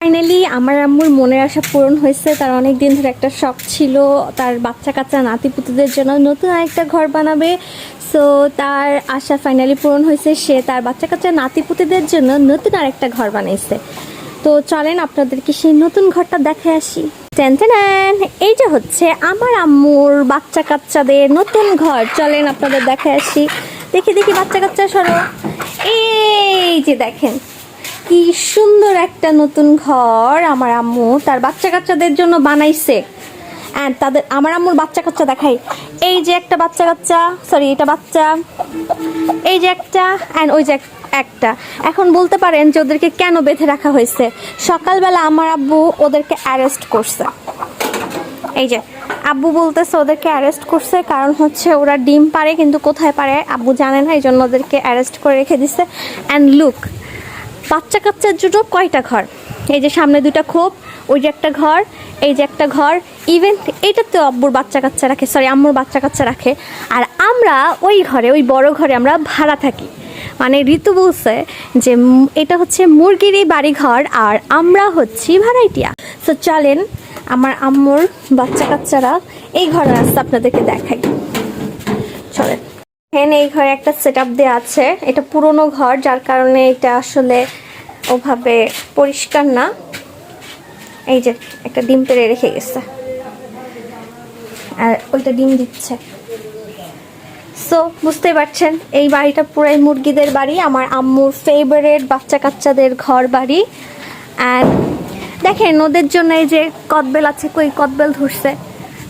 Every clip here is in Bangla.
ফাইনালি আমার আম্মুর মনের আশা পূরণ হয়েছে। তার অনেক দিন ধরে একটা শখ ছিল তার বাচ্চা কাচ্চা নাতিপুতিদের জন্য নতুন আরেকটা ঘর বানাবে। সো তার আশা ফাইনালি পূরণ হয়েছে, সে তার বাচ্চা কাচ্চা নাতিপুতিদের জন্য নতুন আরেকটা ঘর বানিয়েছে। তো চলেন আপনাদেরকে সেই নতুন ঘরটা দেখে আসি। টেন এই যে হচ্ছে আমার আম্মুর বাচ্চা কাচ্চাদের নতুন ঘর। চলেন আপনাদের দেখে আসি। দেখি বাচ্চা কাচ্চা সরো। এই যে দেখেন কি সুন্দর একটা নতুন ঘর আমার আম্মু তার বাচ্চা কাচ্চাদের জন্য বানাইছে। অ্যান্ড তাদের আমার আম্মুর বাচ্চা কাচ্চা দেখাই। এই যে একটা বাচ্চা কাচ্চা, সরি এটা বাচ্চা, এই যে একটা অ্যান্ড ওই যে একটা। এখন বলতে পারেন যে ওদেরকে কেন বেঁধে রাখা হয়েছে। সকালবেলা আমার আব্বু ওদেরকে অ্যারেস্ট করছে। এই যে আব্বু বলতেছে ওদেরকে অ্যারেস্ট করছে, কারণ হচ্ছে ওরা ডিম পারে কিন্তু কোথায় পারে আব্বু জানে না, এই জন্য ওদেরকে অ্যারেস্ট করে রেখে দিছে। অ্যান্ড লুক, বাচ্চা কাচ্চার জন্য কয়টা ঘর, এই যে সামনে দুইটা খোপ, ওই যে একটা ঘর, এই যে একটা ঘর, ইভেন এইটাতে আব্বুর বাচ্চা কাচ্চা রাখে, সরি আম্মুর বাচ্চা কাচ্চা রাখে। আর আমরা ওই ঘরে, ওই বড় ঘরে আমরা ভাড়া থাকি। মানে ঋতু বলছে যে এটা হচ্ছে মুরগিরই বাড়ি ঘর আর আমরা হচ্ছি ভাড়াইটিয়া। তো চলেন আমার আম্মুর বাচ্চা কাচ্চারা এই ঘরে আসছে, আপনাদেরকে দেখাই। চলেন। এখানে এই ঘরে একটা সেট আপ দেওয়া আছে। এটা পুরনো ঘর, যার কারণে এটা আসলে ওভাবে পরিষ্কার না। এই যে একটা ডিম পেড়ে রেখে গেছে আর ওইটা ডিম দিচ্ছে। সো বুঝতেই পারছেন এই বাড়িটা পুরাই মুরগিদের বাড়ি, আমার আম্মুর ফেভারিট বাচ্চা কাচ্চাদের ঘর বাড়ি। অ্যান্ড দেখেন ওদের জন্য এই যে কদবেল আছে, কই কদবেল ধরছে,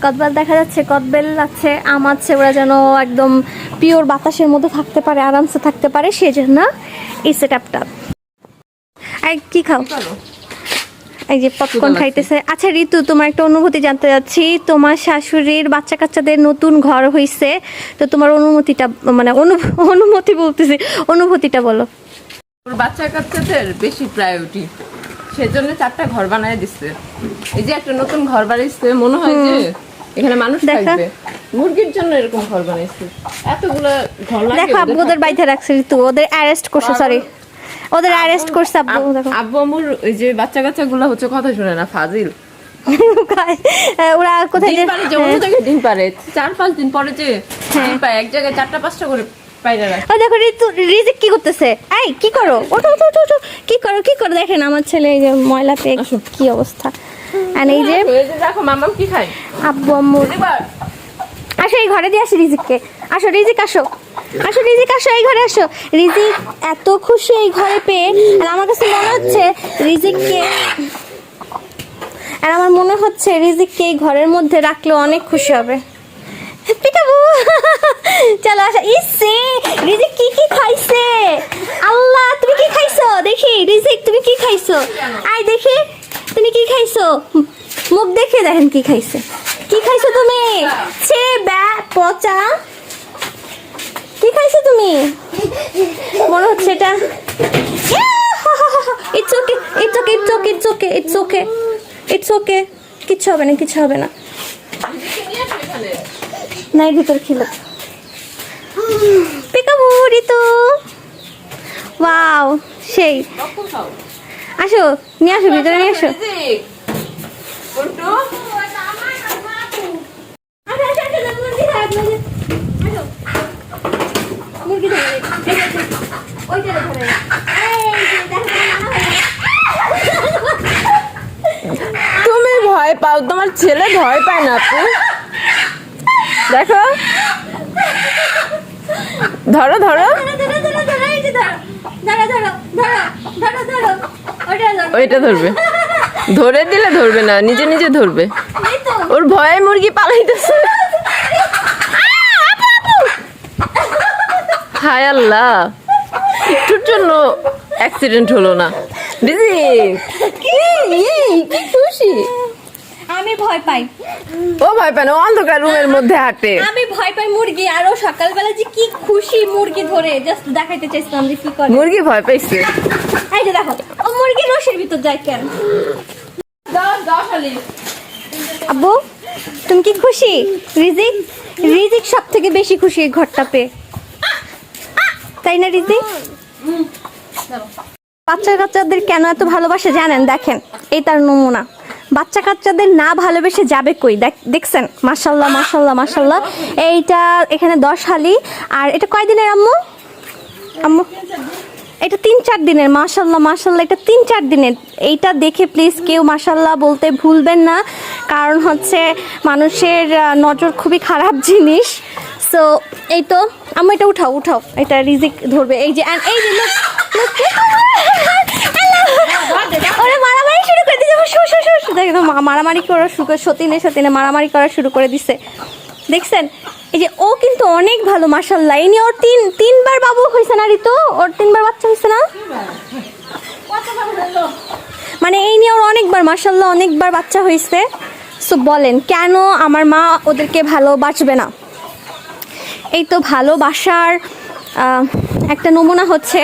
কদবেল দেখা যাচ্ছে, কদবেল আছে, আম আছে। ওরা যেন একদম পিওর বাতাসের মধ্যে থাকতে পারে, আরামসে থাকতে পারে, সেই জন্য এই সেট আপটা। আর কি খাও? এই যে পপকর্ন খাইতেছে। আচ্ছা ঋতু, তোমার একটা অনুভূতি জানতে চাচ্ছি। তোমার শাশুড়ির বাচ্চা কাচ্চাদের নতুন ঘর হইছে, তো তোমার অনুমতিটা, মানে অনুমতি বলতেছি, অনুভূতিটা বলো। ওর বাচ্চা কাচ্চাদের বেশি প্রায়োরিটি, সেজন্য 4টা ঘর বানায় দিচ্ছে। এই যে একটা নতুন ঘর বানাইছে, মনে হয় যে এখানে মানুষ থাকবে। মুরগির জন্য এরকম ঘর বানাইছে। এতগুলো ঘর লাগে। দেখো আব্বু ওদের বাইরে রাখছে ঋতু, ওদের অ্যারেস্ট করছে, সরি ওদের অ্যারেস্ট করছে আব্বু। দেখো আব্বু আম্মুর ওই যে বাচ্চা কাচ্চাগুলো হচ্ছে কথা শুনে না, ফাজিল। ওরা কোথায় পারে, যে অন্য জায়গায় ডিম পারে, 4-5 দিন পরে যে ডিম পায়, এক জায়গায় 4টা-5টা করে পায়রা রাখে। দেখো ঋতু, রিজিক কি করতেছে? এই কি করো, ওঠো ওঠো ওঠো, কি করো দেখেন আমার ছেলে এই যে ময়লা পেয়ে কি অবস্থা। আর এই যে দেখো মামাম কি খায়, আব্বু আম্মু। আসো এই ঘরে দিয়ে আসি রিজিককে। আসো রিজিক, আসো আসো রিজিক, আসো এই ঘরে আসো। রিজিক এত খুশি এই ঘরে পেয়ে, আর আমার কাছে মনে হচ্ছে রিজিককে, আর আমার মনে হচ্ছে রিজিককে এই ঘরের মধ্যে রাখলে অনেক খুশি হবে। পিটাবু চলো আসো। ইসে রিজিক কি খাইছে, আল্লাহ তুমি কি খাইছো দেখি। রিজিক তুমি কি খাইছো, আই দেখি তুমি কি খাইছো, মুখ দেখে দেখেন কি খাইছে। কি খাইছো তুমি? ছে ব্যা পচা, কি খাইছো তুমি? মনে হচ্ছে এটা। It's okay it's okay it's okay it's okay it's okay it's okay, কিচ্ছু হবে না, কিচ্ছু হবে না। নাই ভিতর ছিল পিকাবু ঋতু, ওয়াও সেই। আসো নিয়ে আসো, ভিতরে নিয়ে আসো। তুমি ভয় পাও, তোমার ছেলে ভয় পায় না আপু। দেখো ধরো ধরো, ওইটা ধরবে, ধরে দিলে ধরবে না, নিজে নিজে ধরবে। ওর ভয়ে মুরগি পালাইতেছে। হায় আল্লাহ, একটুর জন্য অ্যাক্সিডেন্ট হলো না। কি খুশি। আমি ভয় পাই। ও ভয় পায় না, ও অন্ধকার রুমের মধ্যে হাঁটে। আমি ভয় পাই মুরগি, আর ও সকালবেলা যে কি খুশি মুরগি ধরে, জাস্ট দেখাইতে চাইছিলাম যে কি করে। মুরগি ভয় পাইছে। এই যে দেখো ও মুরগি রসের ভিতর যায় কেন। আব্বু তুমি কি খুশি? রিজিক, রিজিক সব থেকে বেশি খুশি এই ঘরটা পেয়ে, তাই না রিজিক? বাচ্চা কাচ্চাদের কেন এত ভালোবাসে জানেন? দেখেন এই তার নমুনা। বাচ্চা কাচ্চাদের না ভালোবেসে যাবে কই? দেখছেন? মাশাল্লাহ মাশাল্লাহ মাশাল্লাহ। এইটা এখানে 10 হালি। আর এটা কয় দিনের আম্মু? আম্মু এটা 3-4 দিনের। মাশাল্লাহ মাশাল্লাহ, এটা 3-4 দিনের। এইটা দেখে প্লিজ কেউ মাশাল্লাহ বলতে ভুলবেন না, কারণ হচ্ছে মানুষের নজর খুবই খারাপ জিনিস। সো এই তো আম্মু, এটা উঠাও উঠাও, এটা রিজিক ধরবে। এই যে এই যে ওরা মারামারি শুরু করে দিয়েছে। দেখো মারামারি করা শুরু করে, সতীনে মারামারি করা শুরু করে দিছে। দেখছেন? এই যে ও কিন্তু অনেক ভালো মাশাল্লাহ। এই নিয়ে ওর তিনবার বাবু হয়েছে না ঋতু? ওর 3বার বাচ্চা হয়েছে না? মানে এই নিয়ে ওর অনেকবার মাশাল্লাহ অনেকবার বাচ্চা হয়েছে। সো বলেন কেন আমার মা ওদেরকে ভালোবাসবে না? এই তো ভালোবাসার একটা নমুনা হচ্ছে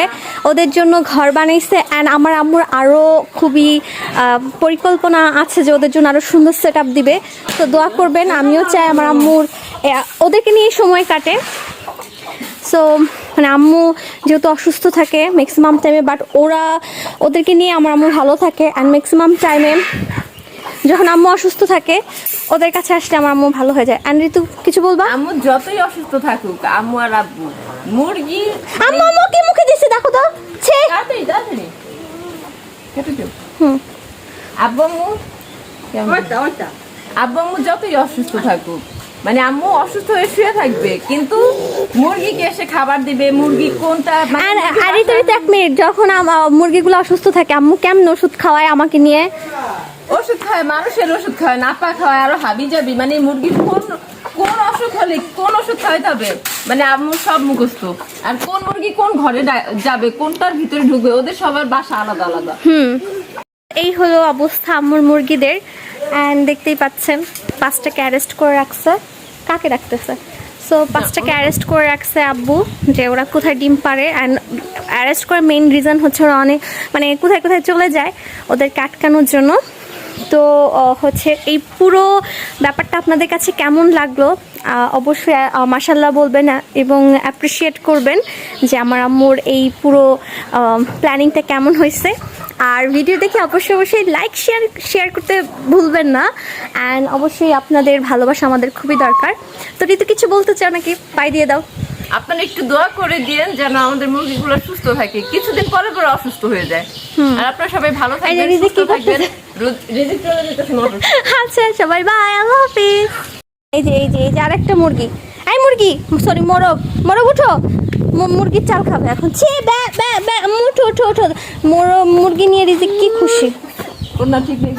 ওদের জন্য ঘর বানাইছে। অ্যান্ড আমার আম্মুর আরও খুবই পরিকল্পনা আছে যে ওদের জন্য আরও সুন্দর সেট আপ দিবে। তো দোয়া করবেন, আমিও চাই আমার আম্মুর ওদেরকে নিয়ে সময় কাটে। সো মানে আম্মু যেহেতু অসুস্থ থাকে ম্যাক্সিমাম টাইমে, বাট ওদেরকে নিয়ে আমার আম্মু ভালো থাকে। অ্যান্ড ম্যাক্সিমাম টাইমে যখন আম্মু অসুস্থ থাকে ওদের কাছে আসলে আমার আম্মু ভালো হয়ে যায়। অ্যান্ড ঋতু কিছু বলবা? আম্মু যতই অসুস্থ থাকুক, আম্মু আর আব্বু মুরগি আম্মু কি মুখে দিছে দেখো তো। ছে তাড়াতাড়ি আব্বু আম্মু যতই অসুস্থ থাকুক, মানে আম্মু অসুস্থ হয়ে শুয়ে থাকবে, কিন্তু মুরগিকে এসে খাবার দিবে। মুরগি কোনটা আর ঋতু 1 মিনিট, যখন মুরগিগুলো অসুস্থ থাকে আম্মু কেমন ওষুধ খাওয়ায় আমাকে নিয়ে? ওষুধ খায়, মানুষের ওষুধ খায়, নাপা খাওয়ায়, আরো হাবি যাবি। মানে মুরগির কোন অসুখ হলে কোন ওষুধ খাওয়াইতে হবে, মানে আম্মু সব মুখস্থ। আর কোন মুরগি কোন ঘরে যাবে, কোনটার ভিতরে ঢুকবে, ওদের সবার বাসা আলাদা আলাদা। এই হলো অবস্থা আম্মুর মুরগিদের। অ্যান্ড দেখতেই পাচ্ছেন 5টাকে অ্যারেস্ট করে রাখছে। কাকে রাখতেছে? সো 5টাকে অ্যারেস্ট করে রাখছে আব্বু, যে ওরা কোথায় ডিম পারে। অ্যান্ড অ্যারেস্ট করার মেইন রিজন হচ্ছে ওরা অনেক মানে কোথায় কোথায় চলে যায় ওদেরকে আটকানোর জন্য। তো হচ্ছে এই পুরো ব্যাপারটা আপনাদের কাছে কেমন লাগলো অবশ্যই মাশাল্লাহ বলবেন এবং অ্যাপ্রিসিয়েট করবেন যে আমার আম্মুর এই পুরো প্ল্যানিংটা কেমন হয়েছে। আর ভিডিও দেখে অবশ্যই লাইক শেয়ার করতে ভুলবেন না। অ্যান্ড অবশ্যই আপনাদের ভালোবাসা আমাদের খুবই দরকার। তো ঋতু কিছু বলতে চাও নাকি? পাই দিয়ে দাও। আপনারা একটু দোয়া করে দিয়েন যেন আমাদের মুরগিগুলো সুস্থ থাকে, কিছুদিন পরে পরে অসুস্থ হয়ে যায়। আর আপনারা সবাই ভালো থাকবেন, সুস্থ থাকবেন। রিজিক চলে যেতেছে মোটর। আচ্ছা সবাই বাই, আল্লাহ হাফেজ। এই যে আরেকটা মুরগি। এই মুরগি, সরি মোরগ উঠো। মুরগির চাল খাবে এখন। ছে ব্যা ব্যা ব্যা, উঠো মুরগি নিয়ে রিজিক কি খুশি। ওর না ঠিক নেই।